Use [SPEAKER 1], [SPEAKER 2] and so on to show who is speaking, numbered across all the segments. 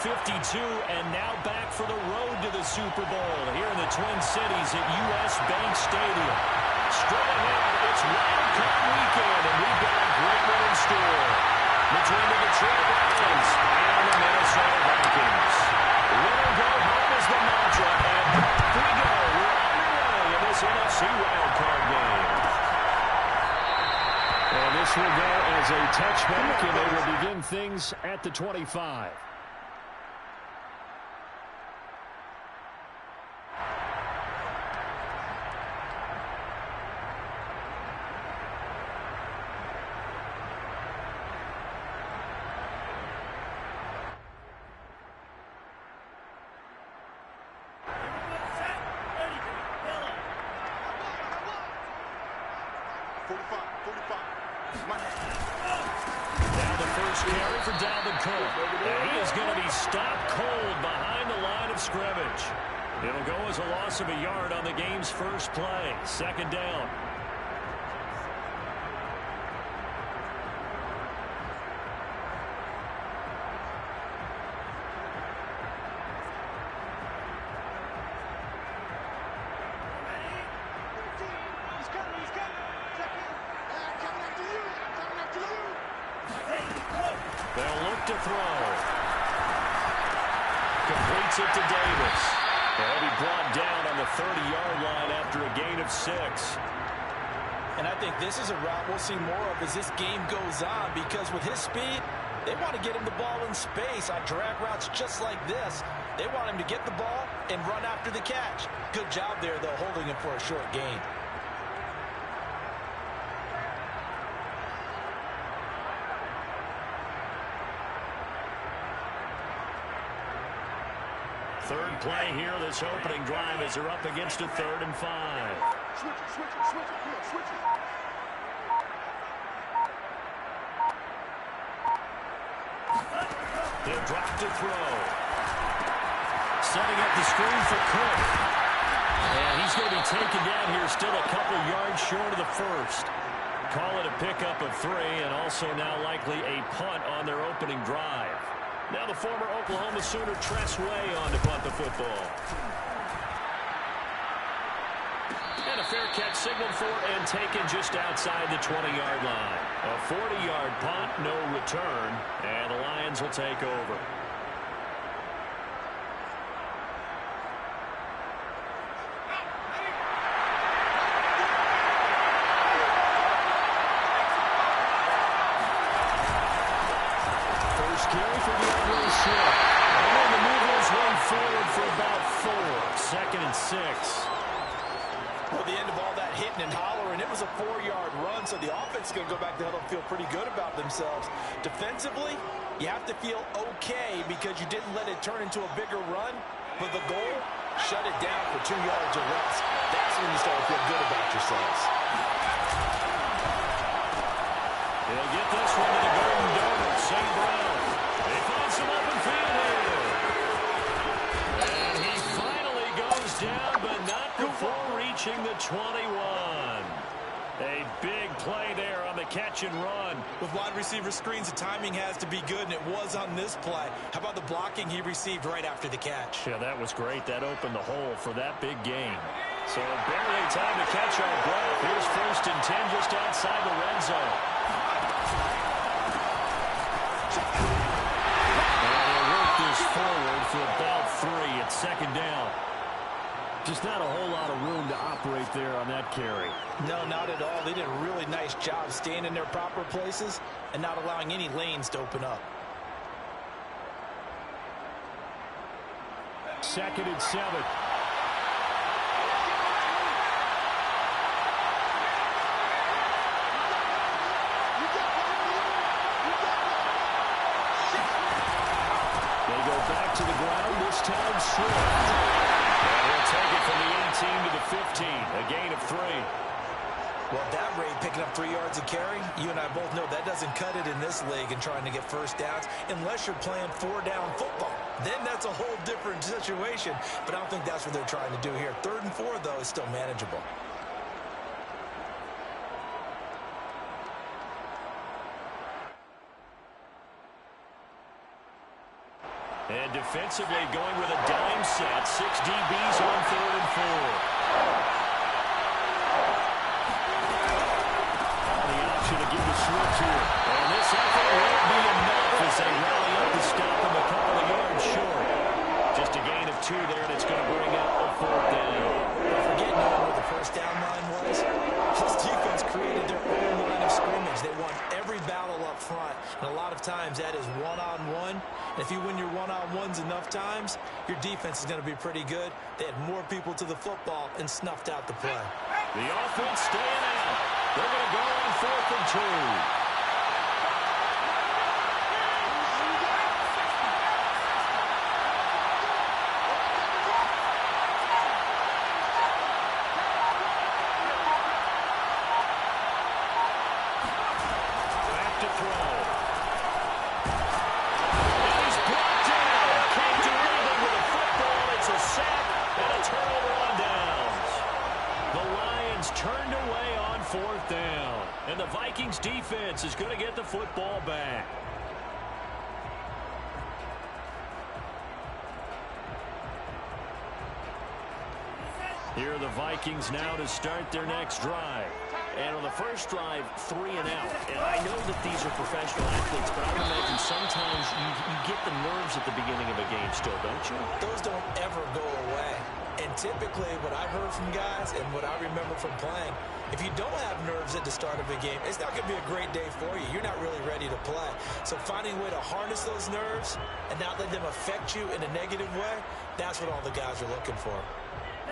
[SPEAKER 1] 52, and now back for the road to the Super Bowl here in the Twin Cities at U.S. Bank Stadium. Straight ahead, it's Wild Card Weekend, and we've got a great one in store between the Detroit Lions and the Minnesota Vikings. Winner go home is the mantra, and here we go. We're underway in this NFC Wild Card game. And this will go as a touchback, and they will begin things at the 25. Now the first carry for Dalvin Cook. And he is going to be stopped cold behind the line of scrimmage. It'll go as a loss of a yard on the game's first play. Second down. They'll look to throw. Completes it to Davis. They'll be brought down on the 30-yard line after a gain of 6.
[SPEAKER 2] And I think this is a route we'll see more of as this game goes on, because with his speed, they want to get him the ball in space on drag routes just like this. They want him to get the ball and run after the catch. Good job there, though, holding him for a short gain.
[SPEAKER 1] Third play here, this opening drive, as they're up against a 3rd and 5.
[SPEAKER 3] Switch it.
[SPEAKER 1] They'll drop to throw. Setting up the screen for Cook. And he's going to be taken down here, still a couple yards short of the first. Call it a pickup of 3, and also now likely a punt on their opening drive. Now the former Oklahoma Sooner Tress Way on to punt the football. And a fair catch signaled for and taken just outside the 20-yard line. A 40-yard punt, no return, and the Lions will take over. Carry for DeAndre Swift. And then the movers run forward for about 4. 2nd and 6.
[SPEAKER 2] Well, the end of all that hitting and hollering, it was a 4-yard run, so the offense is going to go back to huddle and feel pretty good about themselves. Defensively, you have to feel okay because you didn't let it turn into a bigger run, but the goal, shut it down for 2 yards or less. That's when you start to feel good about yourselves.
[SPEAKER 1] They'll get this one to the Golden Donut. St. Brown. They find some open field here. And he finally goes down, but not before reaching the 21. A big play there on the catch and run.
[SPEAKER 2] With wide receiver screens, the timing has to be good, and it was on this play. How about the blocking he received right after the catch?
[SPEAKER 1] Yeah, that was great. That opened the hole for that big gain. So barely time to catch our breath. Here's 1st and 10 just outside the red zone. Forward for about 3 at 2nd down. Just not a whole lot of room to operate there on that carry.
[SPEAKER 2] No, not at all. They did a really nice job staying in their proper places and not allowing any lanes to open up.
[SPEAKER 1] 2nd and 7. Back to the ground, this time Swift. And he'll take it from the 18 to the 15, a gain of 3.
[SPEAKER 2] Well, at that rate, picking up 3 yards a carry, you and I both know that doesn't cut it in this league and trying to get first downs unless you're playing 4-down football. Then that's a whole different situation, but I don't think that's what they're trying to do here. 3rd and 4, though, is still manageable.
[SPEAKER 1] And defensively going with a dime set. 6 DBs on 3rd and 4. The option to give the switch here. And this effort won't be enough as they rally up to stop them a couple of yards short. Just a gain of 2 there, and it's going to bring up a 4th down.
[SPEAKER 2] Don't forget now where the first down line was. This defense created their own line of scrimmage. They won every battle up front, and a lot of times that is one-on-one. And if you win your one-on-ones enough times, your defense is going to be pretty good. They had more people to the football and snuffed out the play.
[SPEAKER 1] The offense staying out. They're going to go on 4th and 2. Turned away on 4th down. And the Vikings defense is going to get the football back. Here are the Vikings now to start their next drive. And on the first drive, 3 and out. And I know that these are professional athletes, but I would imagine sometimes you get the nerves at the beginning of a game still, don't you?
[SPEAKER 2] Those don't ever go away. And typically what I've heard from guys and what I remember from playing, if you don't have nerves at the start of a game, it's not going to be a great day for you. You're not really ready to play. So finding a way to harness those nerves and not let them affect you in a negative way, that's what all the guys are looking for.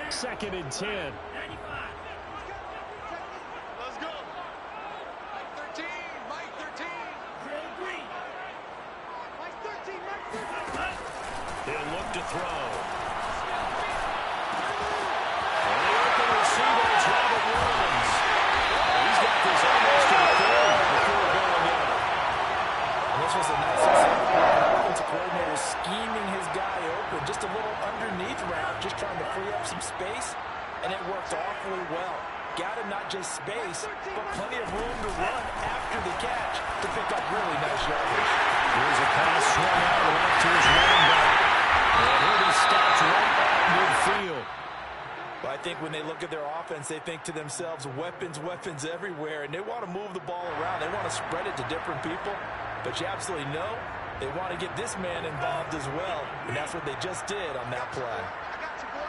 [SPEAKER 1] 2nd and 10.
[SPEAKER 3] Let's go. Mike 13. Mike 13. Mike 13. Mike 13.
[SPEAKER 1] They'll look to throw. And the open receiver, it's Robert Williams. He's got this almost to the 30 before going out.
[SPEAKER 2] And this was a nice example. The offensive coordinator scheming his guy open, just a little underneath route, just trying to free up some space, and it worked awfully well. Got him not just space, but plenty of room to run after the catch to pick up really nice yardage.
[SPEAKER 1] Here's a pass swung out right to his running back. And here he stops right at midfield.
[SPEAKER 2] But I think when they look at their offense, they think to themselves, weapons, weapons everywhere, and they want to move the ball around. They want to spread it to different people, but you absolutely know they want to get this man involved as well, and that's what they just did on that play.
[SPEAKER 3] I got you, boy.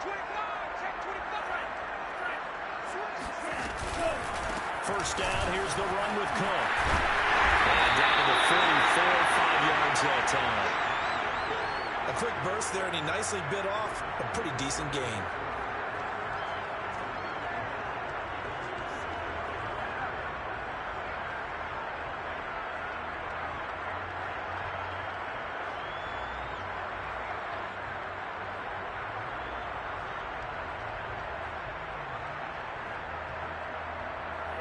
[SPEAKER 3] 25. Check 25.
[SPEAKER 1] First down, here's the run with Cook. And down to the 44, 5 yards that time.
[SPEAKER 2] A quick burst there, and he nicely bit off a pretty decent gain.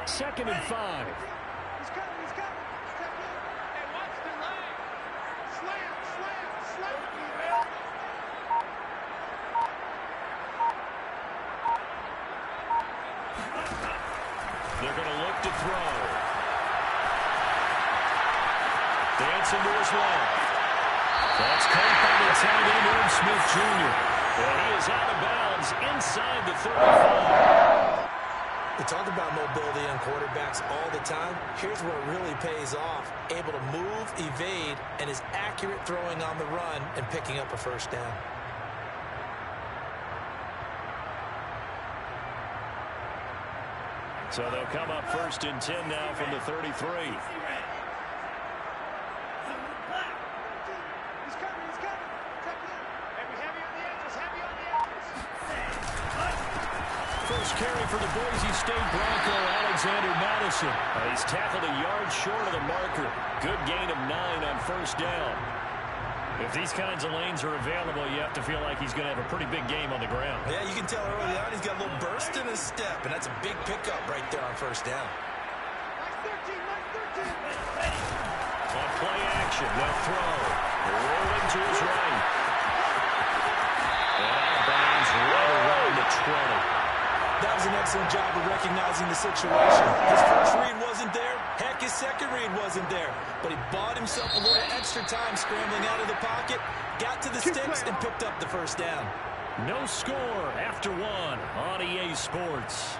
[SPEAKER 1] Second and 5.
[SPEAKER 3] He's coming. He's coming. Check in. Hey, watch the line. Slam, slam, slam.
[SPEAKER 1] They're going to look to throw. Dancing to his left. That's caught by the tight end, Irv Smith Jr. And he is out of bounds inside the 35.
[SPEAKER 2] We talk about mobility on quarterbacks all the time. Here's where it really pays off. Able to move, evade, and is accurate throwing on the run and picking up a first down.
[SPEAKER 1] So they'll come up 1st and 10 now from the 33.
[SPEAKER 3] He's coming. He's coming. Check in. Hey, we heavy on the edges. Heavy on the edges.
[SPEAKER 1] First carry for the Boise State Bronco, Alexander Madison. He's tackled a yard short of the marker. Good gain of 9 on first down. If these kinds of lanes are available, you have to feel like he's going to have a pretty big game on the ground.
[SPEAKER 2] Yeah, you can tell early on he's got a little burst in his step, and that's a big pickup right there on first down.
[SPEAKER 3] Mike 13. Mike 13.
[SPEAKER 1] On play action, they'll throw. Rolling to his right. And out of bounds right around the 20.
[SPEAKER 2] That was an excellent job of recognizing the situation. His first read wasn't there. Heck, his second read wasn't there. But he bought himself a little extra time scrambling out of the pocket, got to the sticks, and picked up the first down.
[SPEAKER 1] No score after one on EA Sports.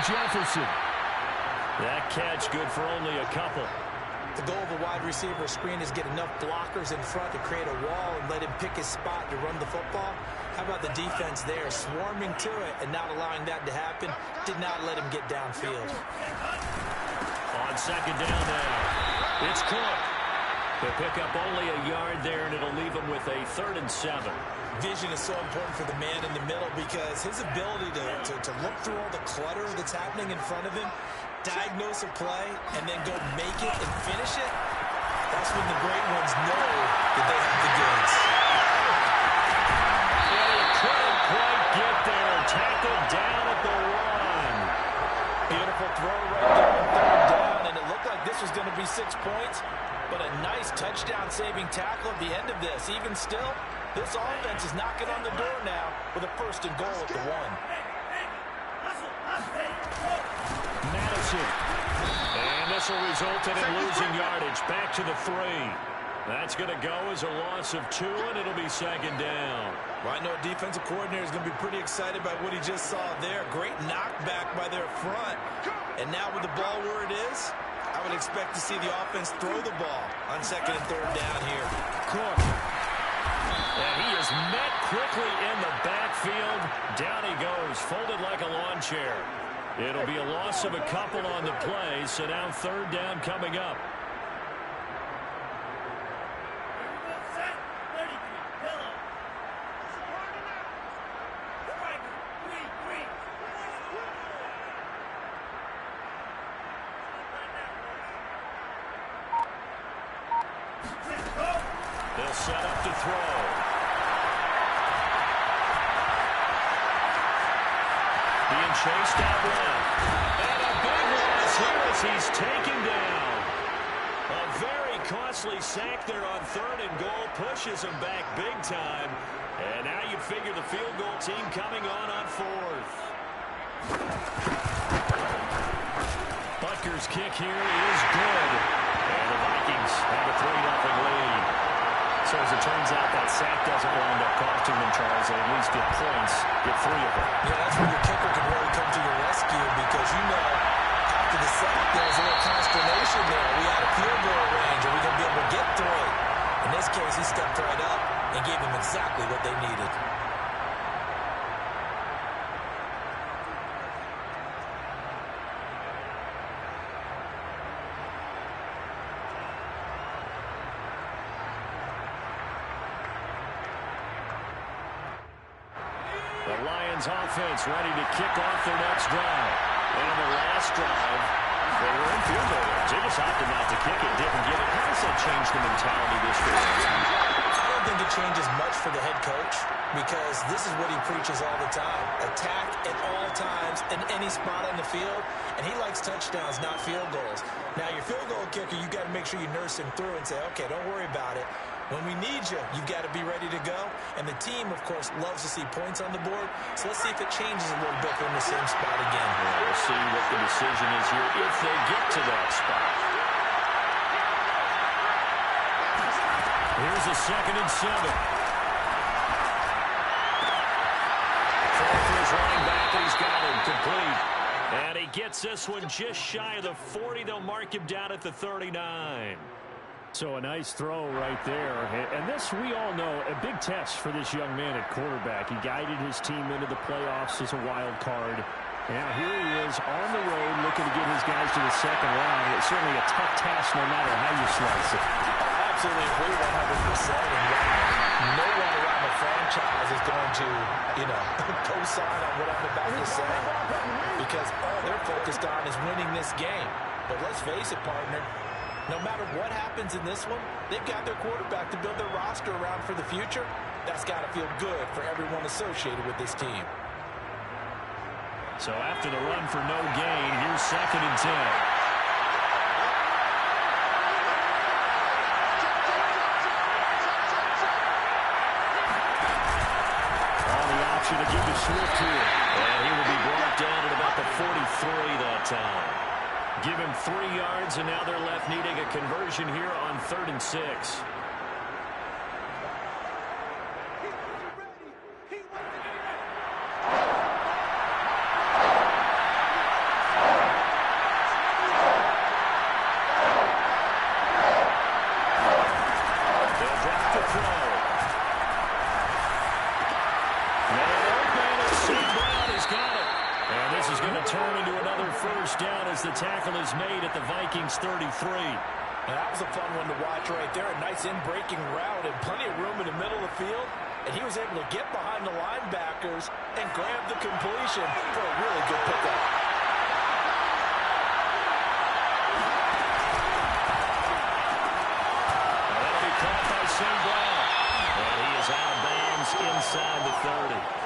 [SPEAKER 1] Jefferson. That catch good for only a couple.
[SPEAKER 2] The goal of a wide receiver screen is get enough blockers in front to create a wall and let him pick his spot to run the football. How about the defense there, swarming to it and not allowing that to happen? Did not let him get downfield.
[SPEAKER 1] On second down now, it's Cook. They pick up only a yard there, and it'll leave him with a 3rd and 7.
[SPEAKER 2] Vision is so important for the man in the middle because his ability to look through all the clutter that's happening in front of him, diagnose a play, and then go make it and finish it, that's when the great ones know that they have the goods.
[SPEAKER 1] And he couldn't quite get there. Tackled down at the 1.
[SPEAKER 2] Beautiful throw right there on 3rd down, and it looked like this was going to be 6 points, but a nice touchdown-saving tackle at the end of this. Even still, this offense is knocking on the door now with a 1st and goal at the 1.
[SPEAKER 1] Madison. And this will result in him losing yardage. Back to the 3. That's going to go as a loss of 2, and it'll be 2nd down.
[SPEAKER 2] Well, I know a defensive coordinator is going to be pretty excited by what he just saw there. Great knockback by their front. And now with the ball where it is, I would expect to see the offense throw the ball on 2nd and 3rd down here.
[SPEAKER 1] Cook. And he is met quickly in the backfield. Down he goes, folded like a lawn chair. It'll be a loss of a couple on the play, so now 3rd down coming up. They'll set up to throw. Being chased out left. And a big loss here as he's taken down. A very costly sack there on 3rd and goal. Pushes him back big time. And now you figure the field goal team coming on 4th. Butker's kick here is good. And the Vikings have a 3-0 lead. So as it turns out, that sack doesn't wind up costing them, Charles. They at least get points, get 3 of them.
[SPEAKER 2] Yeah, that's where your kicker can really come to your rescue because you know after the sack there was a little consternation there. We had a field goal range. Are we going to be able to get 3? In this case, he stepped right up and gave them exactly what they needed.
[SPEAKER 1] The Lions offense ready to kick off their next drive. And on the last drive, they were in field goal range. They just opted not to kick it, didn't get it. How does that change the mentality this year?
[SPEAKER 2] I don't think it changes much for the head coach because this is what he preaches all the time. Attack at all times in any spot on the field, and he likes touchdowns, not field goals. Now, your field goal kicker, you got to make sure you nurse him through and say, okay, don't worry about it. When we need you, you've got to be ready to go. And the team, of course, loves to see points on the board. So let's see if it changes a little bit from the same spot again.
[SPEAKER 1] Yeah, we'll see what the decision is here if they get to that spot. Here's a 2nd and 7. Throw for his running back, and he's got him complete. And he gets this one just shy of the 40. They'll mark him down at the 39. So a nice throw right there. And this, we all know, a big test for this young man at quarterback. He guided his team into the playoffs as a wild card. Now here he is on the road looking to get his guys to the 2nd round. It's certainly a tough task no matter how you slice it.
[SPEAKER 2] Absolutely agree 100%. And no one around the franchise is going to, co-sign on what I'm about to say because all they're focused on is winning this game. But let's face it, partner, no matter what happens in this one, they've got their quarterback to build their roster around for the future. That's got to feel good for everyone associated with this team.
[SPEAKER 1] So after the run for no gain, here's 2nd and 10. To give to Swift here. And he will be brought down at about the 43 that time. Give him 3 yards, and now they're left needing a conversion here on 3rd and 6. They'll drop the throw. And this is going to turn into another first down as the tackle is made at the Vikings 33.
[SPEAKER 2] And that was a fun one to watch right there. A nice in-breaking route and plenty of room in the middle of the field. And he was able to get behind the linebackers and grab the completion for a really good pickup.
[SPEAKER 1] That'll be caught by St. Brown. And he is out of bounds inside the 30.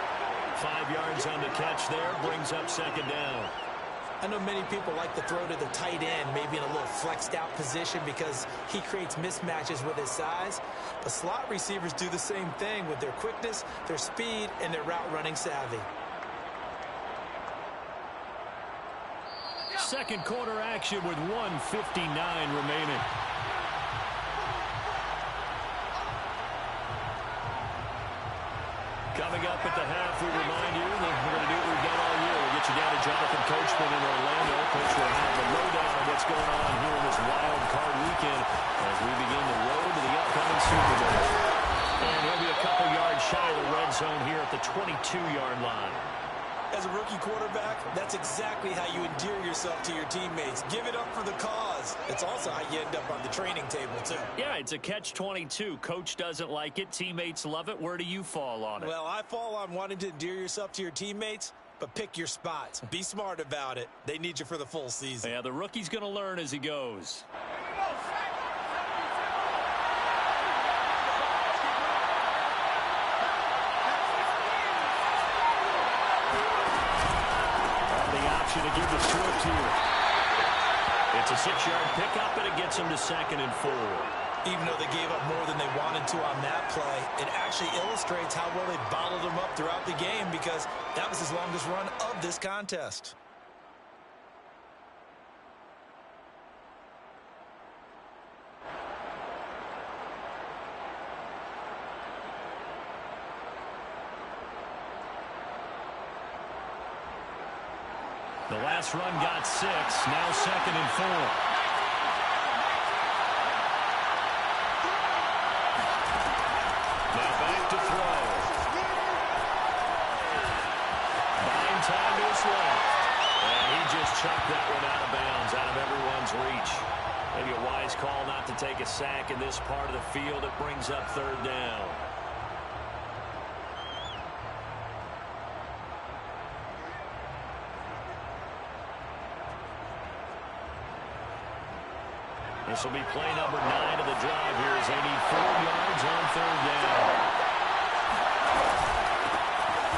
[SPEAKER 1] 5 yards on the catch there, brings up 2nd down.
[SPEAKER 2] I know many people like to throw to the tight end, maybe in a little flexed out position because he creates mismatches with his size. But slot receivers do the same thing with their quickness, their speed, and their route running savvy.
[SPEAKER 1] Second quarter action with 1:59 remaining. Coming up at the half, we remind you that we're going to do what we've done all year. We'll get you down to Jonathan Coachman in Orlando. Coach will have the lowdown on what's going on here in this wild card weekend as we begin the road to the upcoming Super Bowl. And he'll be a couple yards shy of the red zone here at the 22-yard line.
[SPEAKER 2] As a rookie quarterback, that's exactly how you endear yourself to your teammates. Give it up for the cause. It's also how you end up on the training table, too.
[SPEAKER 1] Yeah, it's a catch-22. Coach doesn't like it. Teammates love it. Where do you fall on it?
[SPEAKER 2] Well, I fall on wanting to endear yourself to your teammates, but pick your spots. Be smart about it. They need you for the full season.
[SPEAKER 1] Yeah, the rookie's going to learn as he goes. To give to Swift here. It's a 6-yard pickup, and it gets him to 2nd and 4.
[SPEAKER 2] Even though they gave up more than they wanted to on that play, it actually illustrates how well they bottled them up throughout the game because that was his longest run of this contest.
[SPEAKER 1] The last run got 6. Now 2nd and 4. Now back to throw. Buying time to his left. And he just chucked that one out of bounds, out of everyone's reach. Maybe a wise call not to take a sack in this part of the field. It brings up 3rd down. This will be play number 9 of the drive here as they need 4 yards on 3rd down.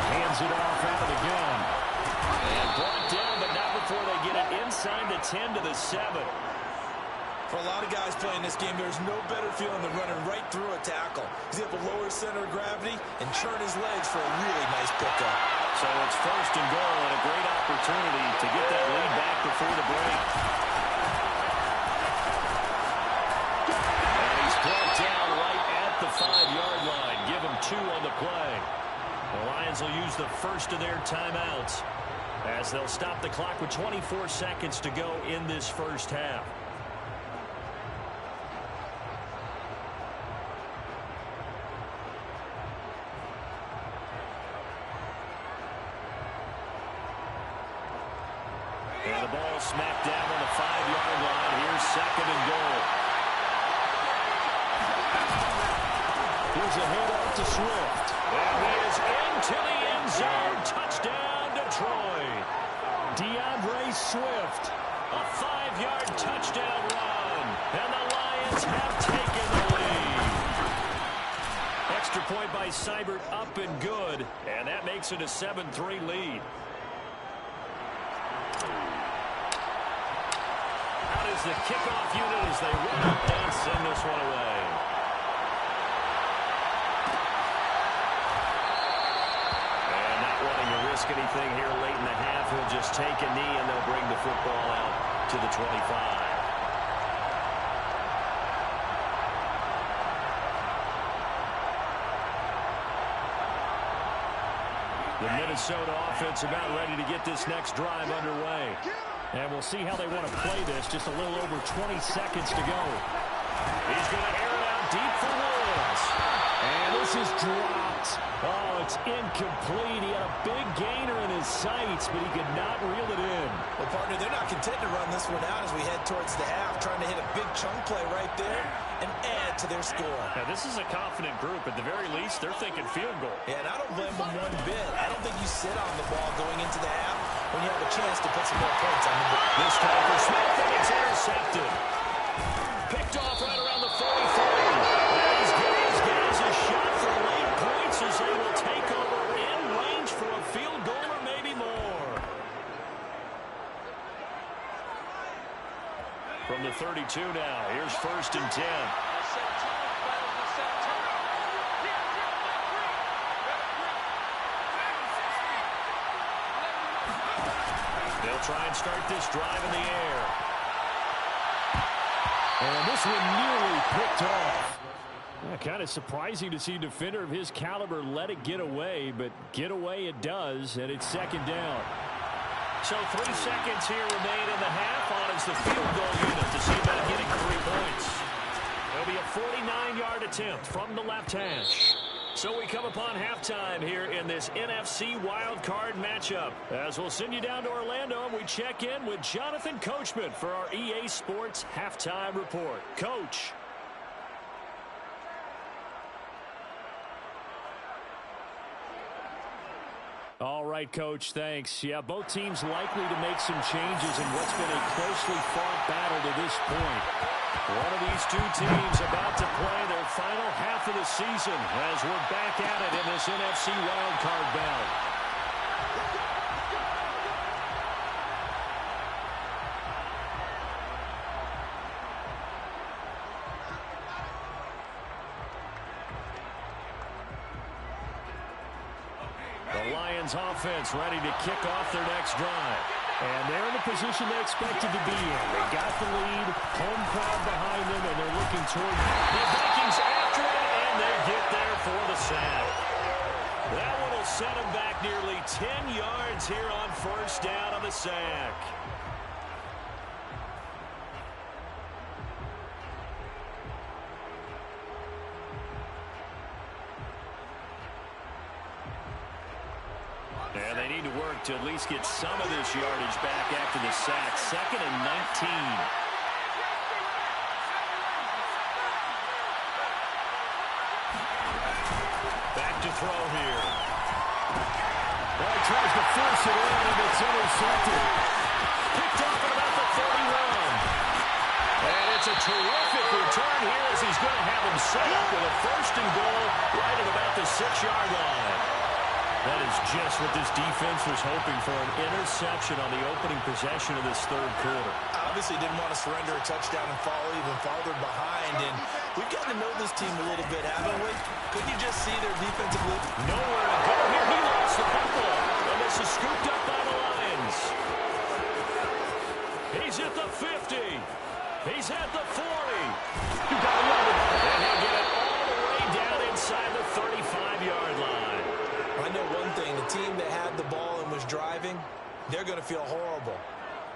[SPEAKER 1] Hands it off out of the gun. And brought down, but not before they get it inside the 10 to the 7.
[SPEAKER 2] For a lot of guys playing this game, there's no better feeling than running right through a tackle. He's able to lower his center of gravity and churn his legs for a really nice pickup.
[SPEAKER 1] So it's 1st and goal and a great opportunity to get that lead back before the break. Brought down right at the 5-yard line. Give him 2 on the play. The Lions will use the first of their timeouts as they'll stop the clock with 24 seconds to go in this first half. And the ball smacked down on the 5-yard line. Here's 2nd and goal. Here's a handoff to Swift. And he is into the end zone. Touchdown, Detroit. DeAndre Swift. A 5-yard touchdown run. And the Lions have taken the lead. Extra point by Seibert up and good, and that makes it a 7-3 lead. Out is the kickoff unit as they run up and send this one away. And not wanting to risk anything here late in the half, he'll just take a knee and they'll bring the football out to the 25. The Minnesota offense about ready to get this next drive underway. And we'll see how they want to play this. Just a little over 20 seconds to go. He's going to air it out deep for Woods. And this is dropped. Oh, it's incomplete. He had a big gainer in his sights, but he could not reel it in.
[SPEAKER 2] Well, partner, they're not content to run this one out as we head towards the half, trying to hit a big chunk play right there and add to their score.
[SPEAKER 1] Now, this is a confident group. At the very least, they're thinking field goal.
[SPEAKER 2] Yeah, and I don't blame them one bit. I don't think you sit on the ball going into the half when you have a chance to put some more points on the board.
[SPEAKER 1] This time for Smith, and it's intercepted. Picked off right around the 43. That is good. These guys a shot for late points as they will take over in range for a field goal or maybe more. From the 32 now, here's 1st and 10. They'll try and start this drive in the air. And this one nearly picked off. Kind of surprising to see a defender of his caliber let it get away, but get away it does, and it's 2nd down. So 3 seconds here remain in the half on as the field goal unit to see about getting 3 points. It'll be a 49-yard attempt from the left hash. So we come upon halftime here in this NFC wildcard matchup. As we'll send you down to Orlando and we check in with Jonathan Coachman for our EA Sports Halftime Report. Coach. All right, Coach, thanks. Yeah, both teams likely to make some changes in what's been a closely fought battle to this point. One of these two teams about to play their final half of the season as we're back at it in this NFC wildcard bout. The Lions offense ready to kick off their next drive. And they're in the position they expected to be in. They got the lead, home crowd behind them, and they're looking toward the Vikings after it, and they get there for the sack. That one will set them back nearly 10 yards here on 1st down on the sack. And they need to work to at least get some of this yardage back after the sack. 2nd and 19. Back to throw here. Well, he tries to force it in, and it's intercepted. Picked off at about the 31. And it's a terrific return here as he's going to have him set up with a 1st and goal right at about the 6-yard line. That is just what this defense was hoping for, an interception on the opening possession of this 3rd quarter.
[SPEAKER 2] Obviously didn't want to surrender a touchdown and fall even farther behind. And we've gotten to know this team a little bit, haven't we? Could you just see their defensive look?
[SPEAKER 1] Nowhere to go here. He lost the football. And this is scooped up by the Lions. He's at the 50. He's at the 40. You got to love it. And he'll get it all the way down inside the 35-yard line.
[SPEAKER 2] I know one thing, the team that had the ball and was driving, they're going to feel horrible.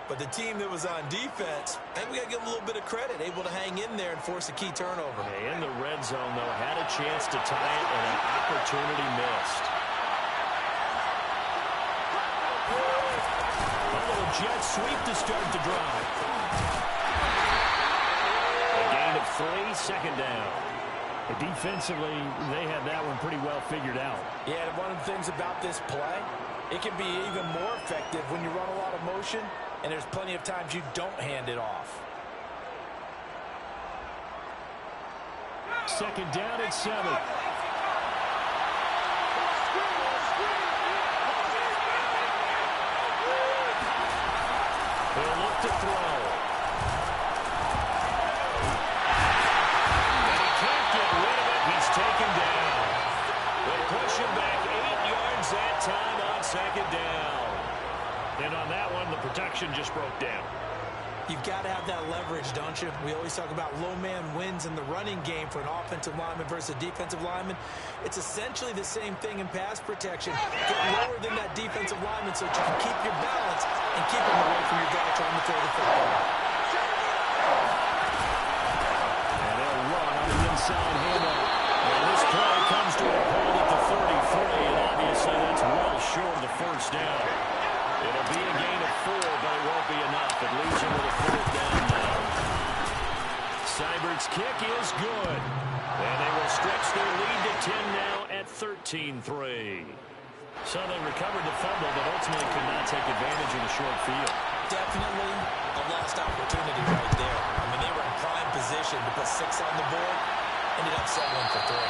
[SPEAKER 2] But the team that was on defense, I think we got to give them a little bit of credit, able to hang in there and force a key turnover.
[SPEAKER 1] Yeah, in the red zone, though, had a chance to tie it and an opportunity missed. A little jet sweep to start the drive. A gain of 3, 2nd down. Defensively, they had that one pretty well figured out.
[SPEAKER 2] Yeah, and one of the things about this play, it can be even more effective when you run a lot of motion, and there's plenty of times you don't hand it off.
[SPEAKER 1] 2nd down and 7. protection just broke down.
[SPEAKER 2] You've got to have that leverage, don't you? We always talk about low man wins in the running game for an offensive lineman versus a defensive lineman. It's essentially the same thing in pass protection. Get lower than that defensive lineman so that you can keep your balance and keep him away from your guy trying to throw the football.
[SPEAKER 1] And they'll run on the inside handoff. And this play comes to a hold at the 33, and obviously that's well short of the first down. It'll be a gain of 4, but it won't be enough. It leaves him with a 4th down now. Seibert's kick is good. And they will stretch their lead to 10 now at 13-3. So they recovered the fumble, but ultimately could not take advantage of the short field.
[SPEAKER 2] Definitely a lost opportunity right there. I mean, they were in prime position to put 6 on the board. Ended up settling for 3.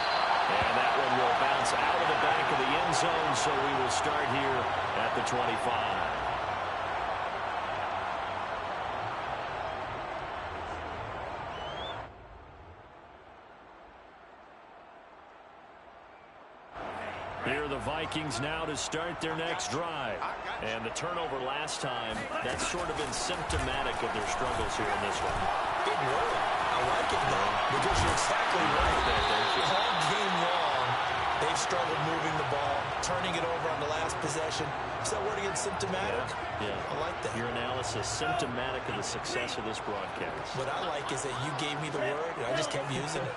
[SPEAKER 1] And that one will bounce out of the back of the end zone, so we will start here at the 25. Here are the Vikings now to start their next drive. And the turnover last time, that's sort of been symptomatic of their struggles here in this one.
[SPEAKER 2] Big word. I like it, though, because you're exactly right. All game long, they've struggled moving the ball, turning it over on the last possession. Is that word again, symptomatic?
[SPEAKER 1] Yeah.
[SPEAKER 2] I like that.
[SPEAKER 1] Your analysis, symptomatic of the success of this broadcast.
[SPEAKER 2] What I like is that you gave me the word, and I just kept using it.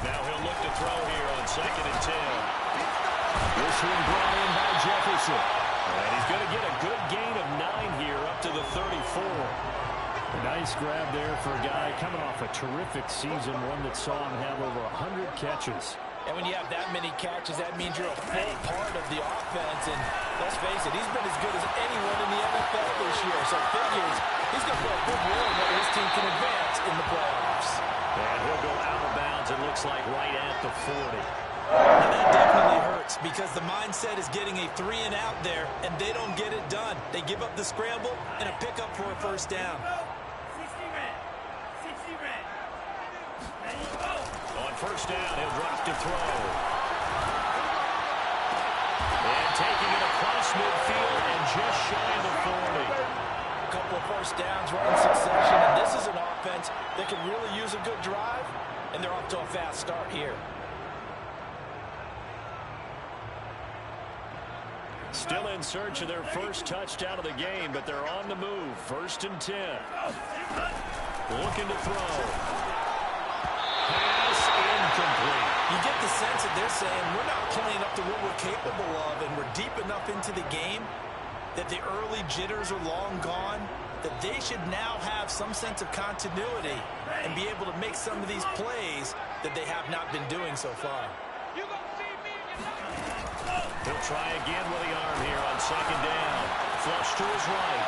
[SPEAKER 1] Now he'll look to throw here on 2nd and 10. This one brought in by Jefferson. And he's going to get a good gain of 9 here up to the 34. A nice grab there for a guy coming off a terrific season, one that saw him have over 100 catches.
[SPEAKER 2] And when you have that many catches, that means you're a full part of the offense. And let's face it, he's been as good as anyone in the NFL this year. So figures he's going to play a big role in whether his team can advance in the playoffs.
[SPEAKER 1] And he'll go out of bounds, it looks like, right at the 40.
[SPEAKER 2] And that definitely hurts because the mindset is getting a 3 and out there, and they don't get it done. They give up the scramble and a pickup for a first down.
[SPEAKER 1] On first down, he'll drop to throw. And taking it across midfield and just shy of the 40.
[SPEAKER 2] A couple of first downs right in succession, and this is an offense that can really use a good drive, and they're off to a fast start here.
[SPEAKER 1] Still in search of their first touchdown of the game, but they're on the move. 1st and 10. Looking to throw. Pass incomplete.
[SPEAKER 2] You get the sense that they're saying we're not playing up to what we're capable of, and we're deep enough into the game that the early jitters are long gone, that they should now have some sense of continuity and be able to make some of these plays that they have not been doing so far.
[SPEAKER 1] He'll try again with the arm here on 2nd down. Flush to his right.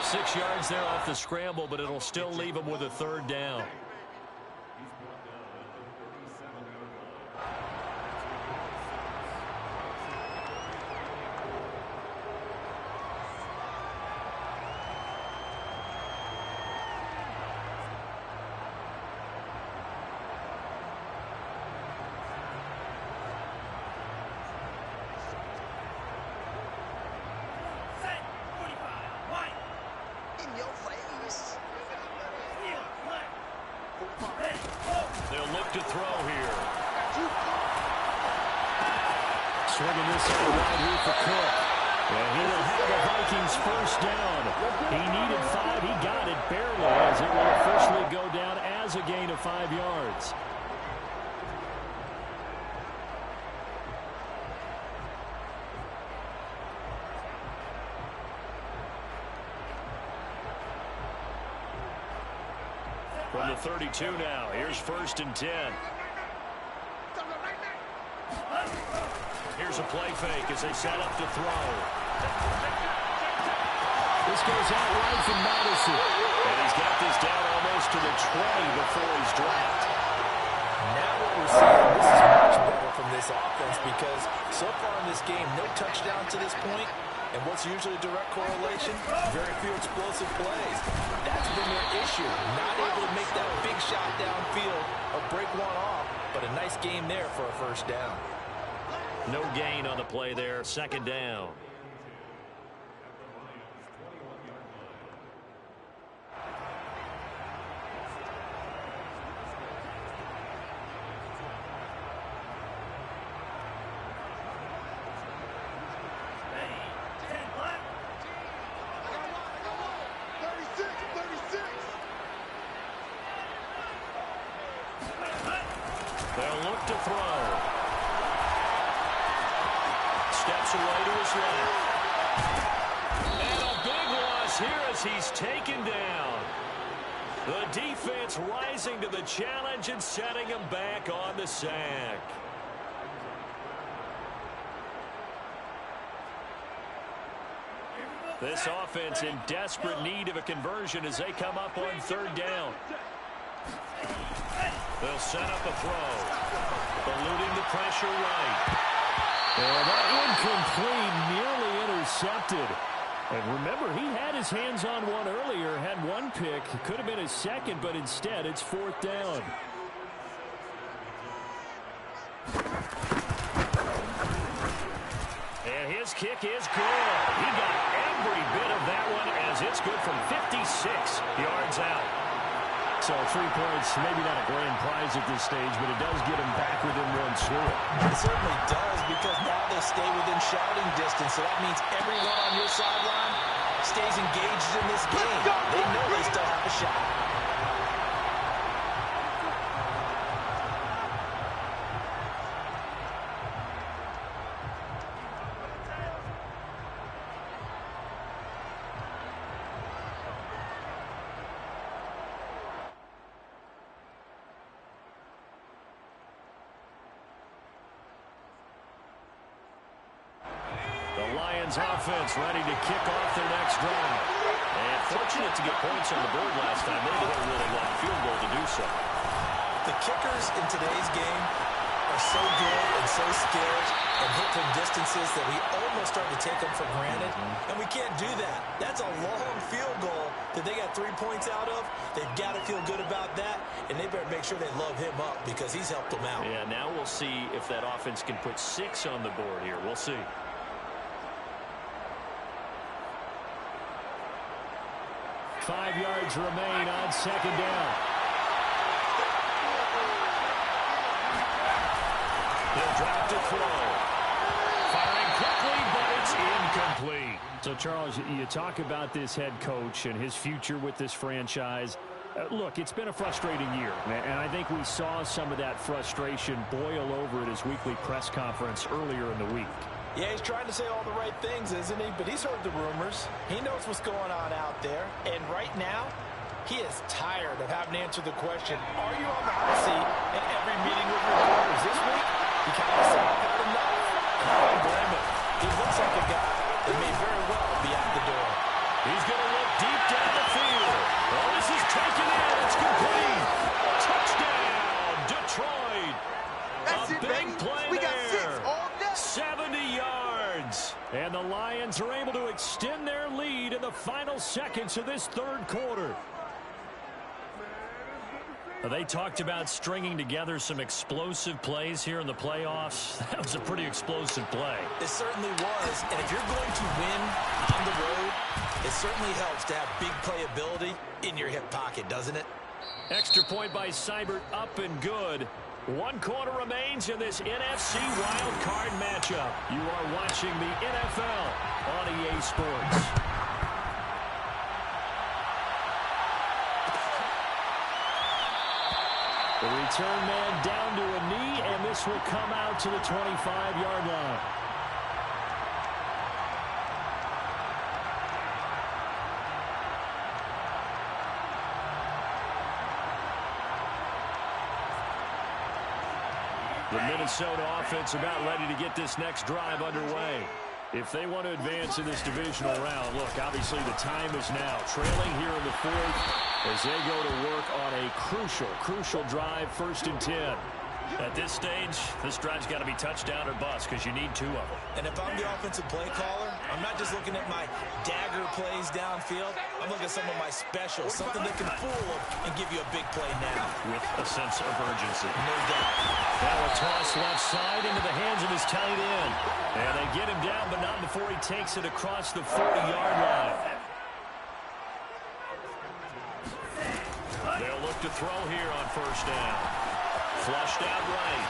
[SPEAKER 1] Six yards there off the scramble, but it'll still leave him with a 3rd down. They'll look to throw here. Swinging this out right here for Cook. And he will have the Vikings first down. He needed 5. He got it barely as it will officially go down as a gain of 5 yards. From the 32 now, here's 1st and 10. Here's a play fake as they set up to throw. This goes out right from Madison. And he's got this down almost to the 20 before he's dropped.
[SPEAKER 2] Now what we're seeing, this is much better from this offense because so far in this game, no touchdown to this point. And what's usually a direct correlation? Very few explosive plays. That's been their issue. Not able to make that big shot downfield or break one off but a nice game there for a first down.
[SPEAKER 1] No gain on the play there, second down. They'll look to throw. Steps away to his left. And a big loss here as he's taken down. The defense rising to the challenge and setting him back on the sack. This offense in desperate need of a conversion as they come up on third down. They'll set up a throw. Eluding the pressure right. And that incomplete, nearly intercepted. And remember, he had his hands on one earlier, had one pick. Could have been his second, but instead it's fourth down. And his kick is good. He got every bit of that one as it's good from 56 yards out. So 3 points, maybe not a grand prize at this stage, but it does get him back within one score.
[SPEAKER 2] It certainly does, because now they stay within shouting distance. So that means everyone on your sideline stays engaged in this game. They know they still have a shot.
[SPEAKER 1] The Lions offense ready to kick off their next drive. And fortunate to get points on the board last time. They hit a really long field goal to do so.
[SPEAKER 2] The kickers in today's game are so good and so skilled and hit from distances that we almost start to take them for granted. And we can't do that. That's a long field goal that they got 3 points out of. They've got to feel good about that, and they better make sure they love him up because he's helped them out.
[SPEAKER 1] Yeah, now we'll see if that offense can put 6 on the board here. We'll see. Five yards remain on second down. He'll drop to throw. Firing quickly, but it's incomplete. So, Charles, you talk about this head coach and his future with this franchise. Look, it's been a frustrating year, and I think we saw some of that frustration boil over at his weekly press conference earlier in the week.
[SPEAKER 2] Yeah, he's trying to say all the right things, isn't he? But he's heard the rumors. He knows what's going on out there. And right now, he is tired of having to answer the question, are you on the hot seat in every meeting with reporters? This week, he kind of said, I've had enough. And I don't blame him. He looks like a guy that may very well be out the door.
[SPEAKER 1] He's going to look deep down the field. Oh, this is taken in. It's complete. Touchdown, Detroit.
[SPEAKER 3] That's
[SPEAKER 1] a
[SPEAKER 3] it,
[SPEAKER 1] big
[SPEAKER 3] baby.
[SPEAKER 1] play
[SPEAKER 3] We got
[SPEAKER 1] there.
[SPEAKER 3] 6 all day.
[SPEAKER 1] 70 yards. And the Lions are able to extend their lead in the final seconds of this third quarter. They talked about stringing together some explosive plays here in the playoffs. That was a pretty explosive play.
[SPEAKER 2] It certainly was. And if you're going to win on the road, it certainly helps to have big playability in your hip pocket, doesn't it?
[SPEAKER 1] Extra point by Seibert, up and good. 1 quarter remains in this NFC wild card matchup. You are watching the NFL on EA Sports. The return man down to a knee, and this will come out to the 25-yard line. The Minnesota offense about ready to get this next drive underway. If they want to advance in this divisional round, look, obviously the time is now. Trailing here in the fourth as they go to work on a crucial drive, 1st and 10. At this stage, this drive's got to be touchdown or bust because you need 2 of them.
[SPEAKER 2] And if I'm the offensive play caller, I'm not just looking at my dagger plays downfield. I'm looking at some of my specials, something that can fool them and give you a big play now.
[SPEAKER 1] With a sense of urgency.
[SPEAKER 2] No doubt.
[SPEAKER 1] Now a toss left side into the hands of his tight end. And they get him down, but not before he takes it across the 40-yard line. They'll look to throw here on first down. Flushed out right.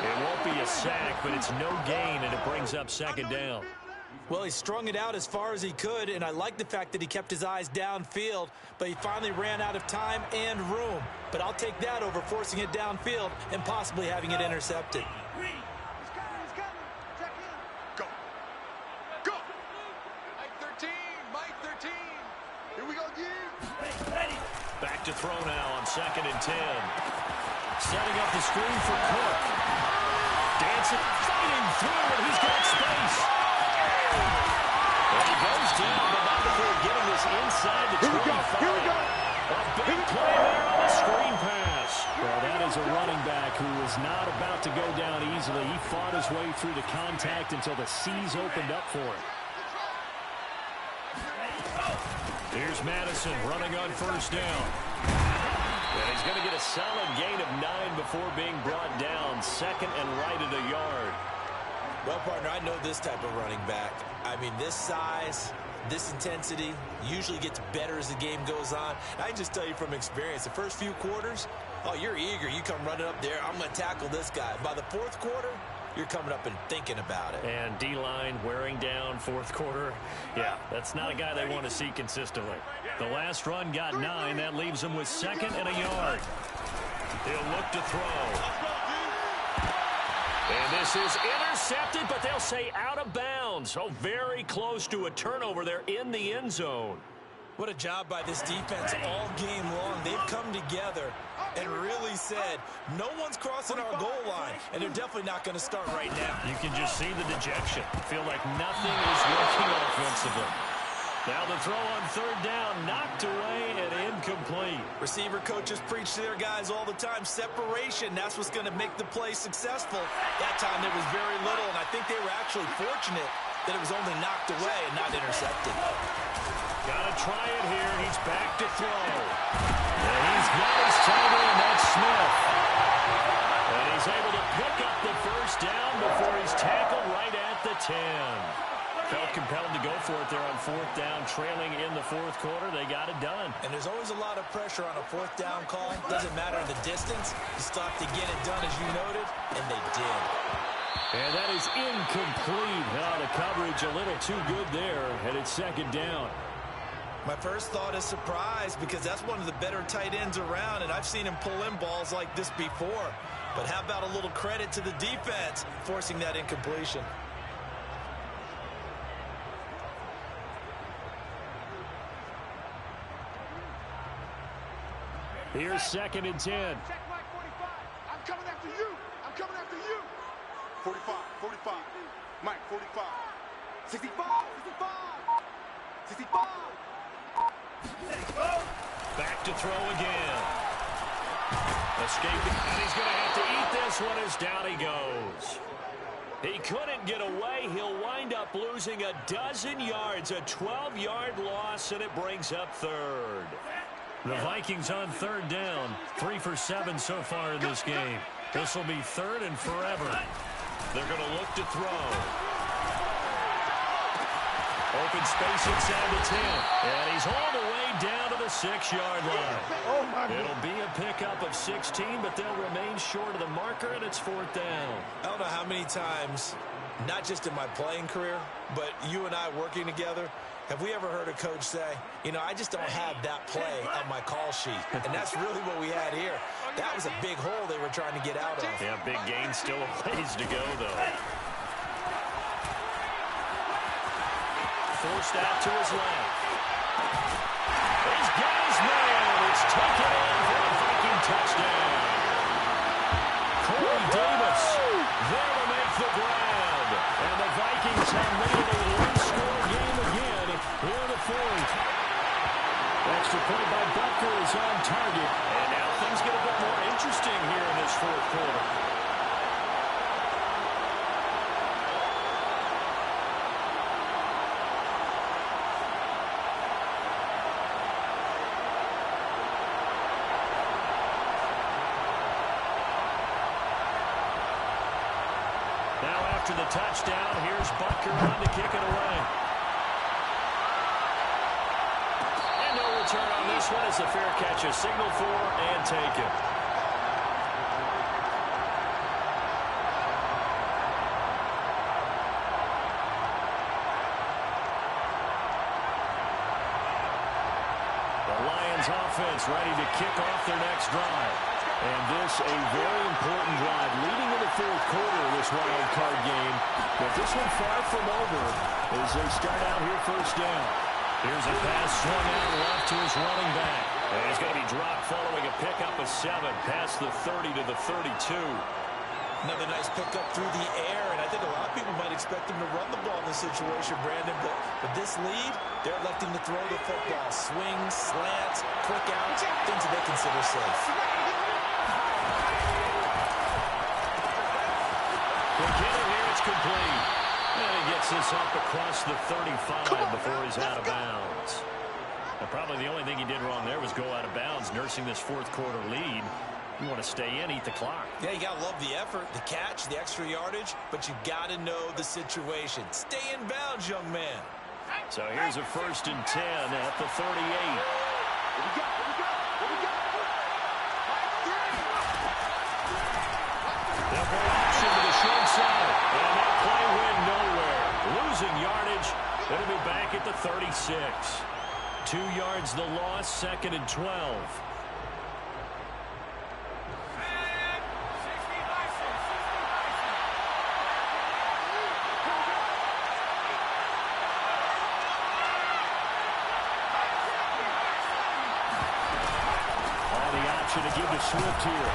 [SPEAKER 1] It won't be a sack, but it's no gain, and it brings up second down.
[SPEAKER 2] Well, he strung it out as far as he could, and I like the fact that he kept his eyes downfield, but he finally ran out of time and room. But I'll take that over forcing it downfield and possibly having it intercepted.
[SPEAKER 3] He's coming. Check in. Go. Go. Mike 13. Mike 13. Here we go again.
[SPEAKER 1] Back to throw now on 2nd and 10. Setting up the screen for Cook. Dancing, fighting through, and he's got space. And he goes down, but not before getting this inside the 25.
[SPEAKER 3] Here we go.
[SPEAKER 1] A big play there on the screen pass. Well, that is a running back who was not about to go down easily. He fought his way through the contact until the C's opened up for him. Here's Madison running on first down. And he's going to get a solid gain of 9 before being brought down. 2nd and right at a yard.
[SPEAKER 2] Well, partner, I know this type of running back. I mean, this size, this intensity usually gets better as the game goes on. I can just tell you from experience, the first few quarters, oh, you're eager. You come running up there, I'm going to tackle this guy. By the 4th quarter, you're coming up and thinking about it.
[SPEAKER 1] And D-line wearing down 4th quarter. Yeah, that's not a guy they want to see consistently. The last run got 9. That leaves him with 2nd and a yard. He'll look to throw. And this is intercepted, but they'll say out of bounds. So very close to a turnover there in the end zone.
[SPEAKER 2] What a job by this defense all game long. They've come together and really said, no one's crossing our goal line, and they're definitely not going to start right now.
[SPEAKER 1] You can just see the dejection. Feel like nothing is working offensively. Now the throw on 3rd down, knocked away and incomplete.
[SPEAKER 2] Receiver coaches preach to their guys all the time. Separation, that's what's going to make the play successful. That time there was very little, and I think they were actually fortunate that it was only knocked away and not intercepted.
[SPEAKER 1] Got to try it here. He's back to throw. And he's got his tight end, that's Smith. And he's able to pick up the first down before he's tackled right at the 10. Felt compelled to go for it there on 4th down, trailing in the 4th quarter. They got it done.
[SPEAKER 2] And there's always a lot of pressure on a 4th down call. Doesn't matter the distance. You still have to get it done, as you noted, and they did.
[SPEAKER 1] And that is incomplete. The coverage a little too good there, and it's 2nd down.
[SPEAKER 2] My first thought is surprise, because that's one of the better tight ends around, and I've seen him pull in balls like this before. But how about a little credit to the defense forcing that incompletion?
[SPEAKER 1] Here's 2nd and 10.
[SPEAKER 3] Check Mike 45. I'm coming after you. I'm coming after you. 45. Mike 45. 65. 65.
[SPEAKER 1] Back to throw again. Escaping, and he's going to have to eat this one as down he goes. He couldn't get away. He'll wind up losing a dozen yards, a 12-yard loss, and it brings up 3rd. The Vikings on 3rd down, 3 for 7 so far in this game. This will be 3rd and forever. They're going to look to throw. Open space inside the 10. And he's all the way down to the 6-yard line.
[SPEAKER 3] Oh, my God.
[SPEAKER 1] It'll be a pickup of 16, but they'll remain short of the marker, and it's 4th down.
[SPEAKER 2] I don't know how many times, not just in my playing career, but you and I working together, have we ever heard a coach say, you know, I just don't have that play on my call sheet. And that's really what we had here. That was a big hole they were trying to get out of.
[SPEAKER 1] Yeah, big gain, still a ways to go, though. Forced out to his left. He's got his man. It's taken in for a Viking touchdown. Corey Davis there to make the grab. And the Vikings have made it a one-score game again here in the 4th. Extra point by Butker is on target. And now things get a bit more interesting here in this 4th quarter. after the touchdown. Here's Butker on to kick it away. And no return on this one as the fair catch is signaled for and taken. Offense ready to kick off their next drive. And this a very important drive leading to the fourth quarter of this wild card game. But this one far from over as they start out here first down. Here's a pass swung out left to his running back. And he's going to be dropped following a pickup of 7 past the 30 to the 32.
[SPEAKER 2] Another nice pickup through the air, and I think a lot of people might expect him to run the ball in this situation, Brandon, but with this lead, they're electing to throw the football. Swings, slants, quick outs, things that they consider safe.
[SPEAKER 1] They get it here, it's complete. And he gets this up across the 35 before he's out of bounds. Now, probably the only thing he did wrong there was go out of bounds, nursing this fourth quarter lead. You want to stay in, eat the clock.
[SPEAKER 2] Yeah, you got to love the effort, the catch, the extra yardage, but you got to know the situation. Stay in bounds, young man.
[SPEAKER 1] So here's a 1st and 10 at the 38. They'll go action to the short side, and that play went nowhere. Losing yardage, it'll be back at the 36. 2 yards the loss, 2nd and 12. To give to Swift here.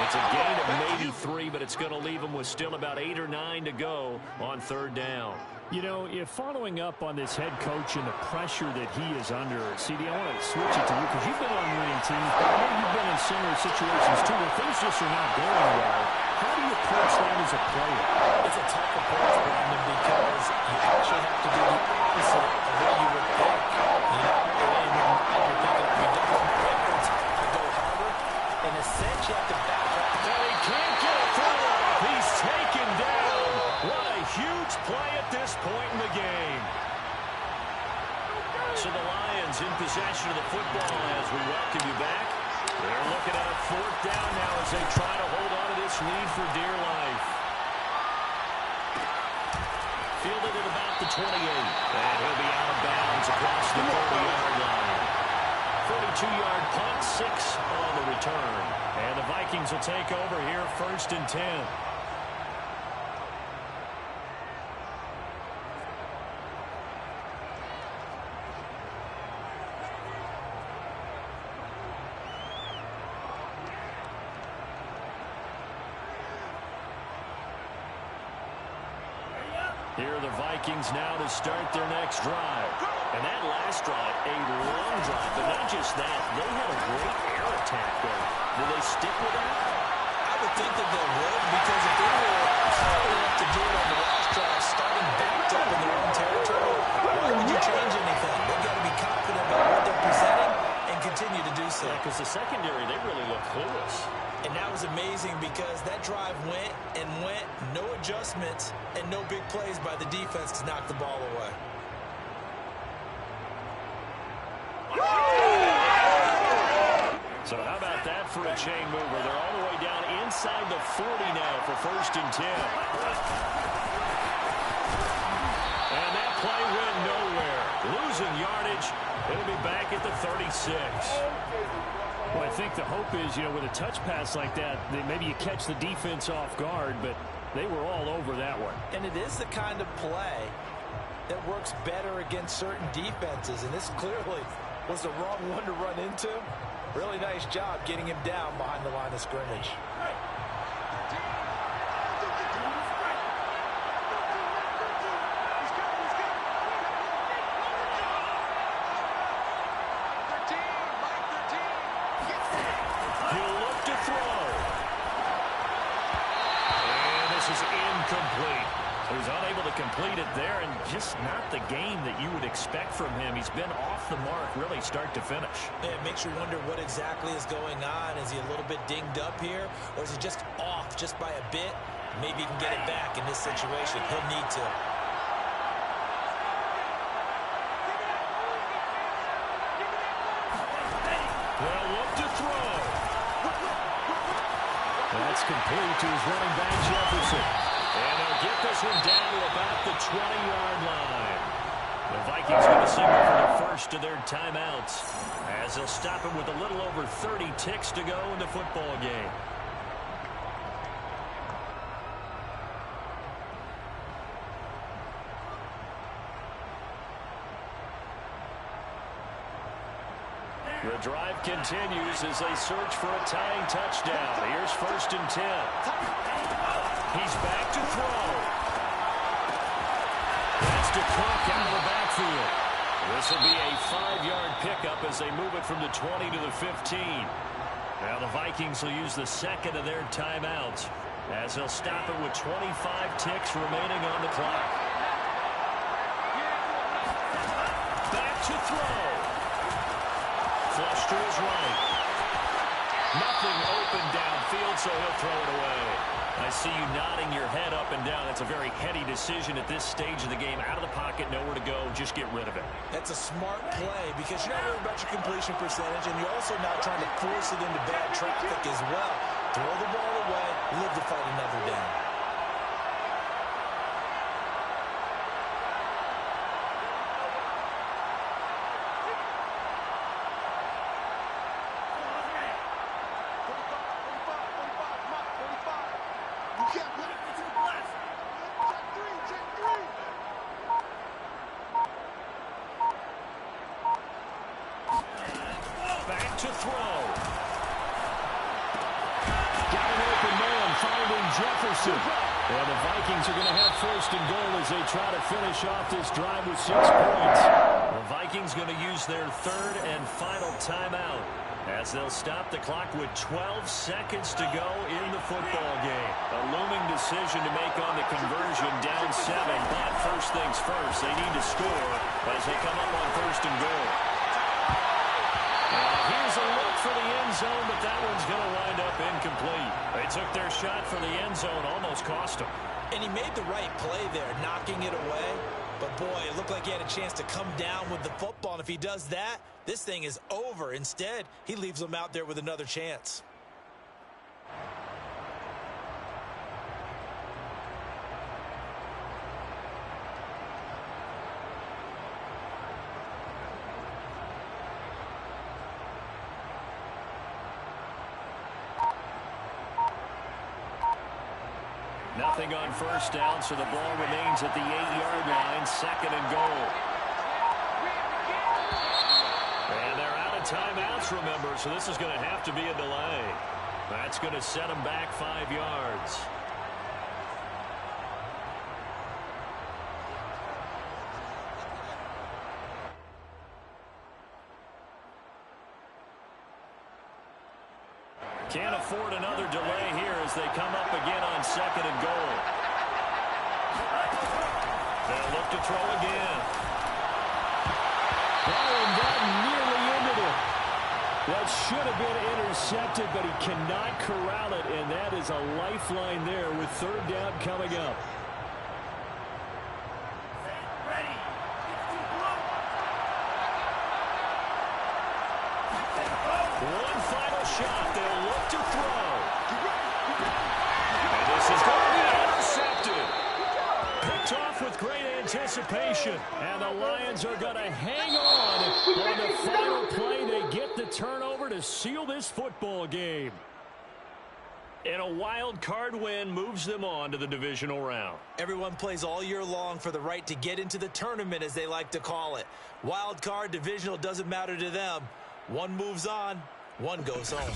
[SPEAKER 1] It's a gain of maybe 3, but it's going to leave him with still about 8 or 9 to go on 3rd down.
[SPEAKER 4] You know, if following up on this head coach and the pressure that he is under, CD, I want to switch it to you because you've been on winning teams. I know you've been in similar situations too where things just are not going well. How do you approach that as a player?
[SPEAKER 2] It's a tough approach, Brandon, because you actually have to do the opposite of what you would think. You know, and you're thinking of reduction efforts, I go harder. In a sense, you have to back up.
[SPEAKER 1] And he can't get it through. He's taken down. What a huge play at this point in the game. So the Lions in possession of the football as we welcome you back. They're looking at a 4th down now as they try to hold on to this lead for dear life. Fielded at about the 28. And he'll be out of bounds across the 30-yard line. 42-yard punt, 6 on the return. And the Vikings will take over here 1st and 10. Here are the Vikings now to start their next drive. And that last drive, a long drive, but not just that. They had a great air attack going. Will they stick with that?
[SPEAKER 2] I would think that they would, because if they were smart enough to do it on the last drive, starting backed up in their own territory, why would you change anything? They've got to be confident about what they're presenting and continue to do so.
[SPEAKER 1] Yeah, because the secondary, they really look clueless.
[SPEAKER 2] And that was amazing because that drive went and went, no adjustments, and no big plays by the defense to knock the ball away.
[SPEAKER 1] So how about that for a chain mover? They're all the way down inside the 40 now for 1st and 10. And that play went nowhere. Losing yardage. It'll be back at the 36.
[SPEAKER 4] Well, I think the hope is, you know, with a touch pass like that, maybe you catch the defense off guard, but they were all over that one.
[SPEAKER 2] And it is the kind of play that works better against certain defenses, and this clearly was the wrong one to run into. Really nice job getting him down behind the line of scrimmage.
[SPEAKER 1] He'll look to throw. And this is incomplete. He was unable to complete it there, and just not the game that you would expect from him. He's been off the mark really start to finish.
[SPEAKER 2] Yeah, it makes you wonder what exactly is going on. Is he a little bit dinged up here, or is he just off just by a bit? Maybe he can get it back in this situation. He'll need to.
[SPEAKER 4] They'll look to throw. That's complete to his running back, Jefferson. And they'll get this one down to about the 20-yard line. The Vikings going to signal for the first of their timeouts as they'll stop him with a little over 30 ticks to go in the football game. The drive continues as they search for a tying touchdown. Here's 1st and 10. He's back to throw. That's to Cook out of the backfield. This will be a 5-yard pickup as they move it from the 20 to the 15. Now the Vikings will use the second of their timeouts as they'll stop it with 25 ticks remaining on the clock. Back to throw. Flush to his right. Nothing open downfield, so he'll throw it away. I see you nodding your head up and down. That's a very heady decision at this stage of the game. Out of the pocket, nowhere to go. Just get rid of it.
[SPEAKER 2] That's a smart play because you're not worried about your completion percentage, and you're also not trying to force it into bad traffic as well. Throw the ball away, live to fight another down.
[SPEAKER 4] Back to throw. Got an open man finding Jefferson. And the Vikings are going to have 1st and goal as they try to finish off this drive with 6 points. The Vikings going to use their 3rd and final timeout as they'll stop the clock with 12 seconds to go in the football game. A looming decision to make on the conversion, down 7. But first things first, they need to score as they come up on 1st and goal. Here's a look for the end zone, but that one's going to wind up incomplete. They took their shot for the end zone, almost cost them.
[SPEAKER 2] And he made the right play there, knocking it away. But, boy, it looked like he had a chance to come down with the football. And if he does that, this thing is over. Instead, he leaves him out there with another chance.
[SPEAKER 4] Nothing on 1st down, so the ball remains at the 8-yard line, 2nd and goal. And they're out of timeouts, remember, so this is going to have to be a delay. That's going to set them back 5 yards. Can't afford another delay here as they come up again on 2nd and goal. They'll look to throw again. Oh, and that nearly ended it. That should have been intercepted, but he cannot corral it, and that is a lifeline there with 3rd down coming up. One final shot. They'll look to throw. And this is going to be intercepted. Picked off with great anticipation. And the Lions are going to hang on the final play. They get the turnover to seal this football game. And a wild card win moves them on to the divisional round.
[SPEAKER 2] Everyone plays all year long for the right to get into the tournament, as they like to call it. Wild card, divisional, doesn't matter to them. One moves on, one goes home.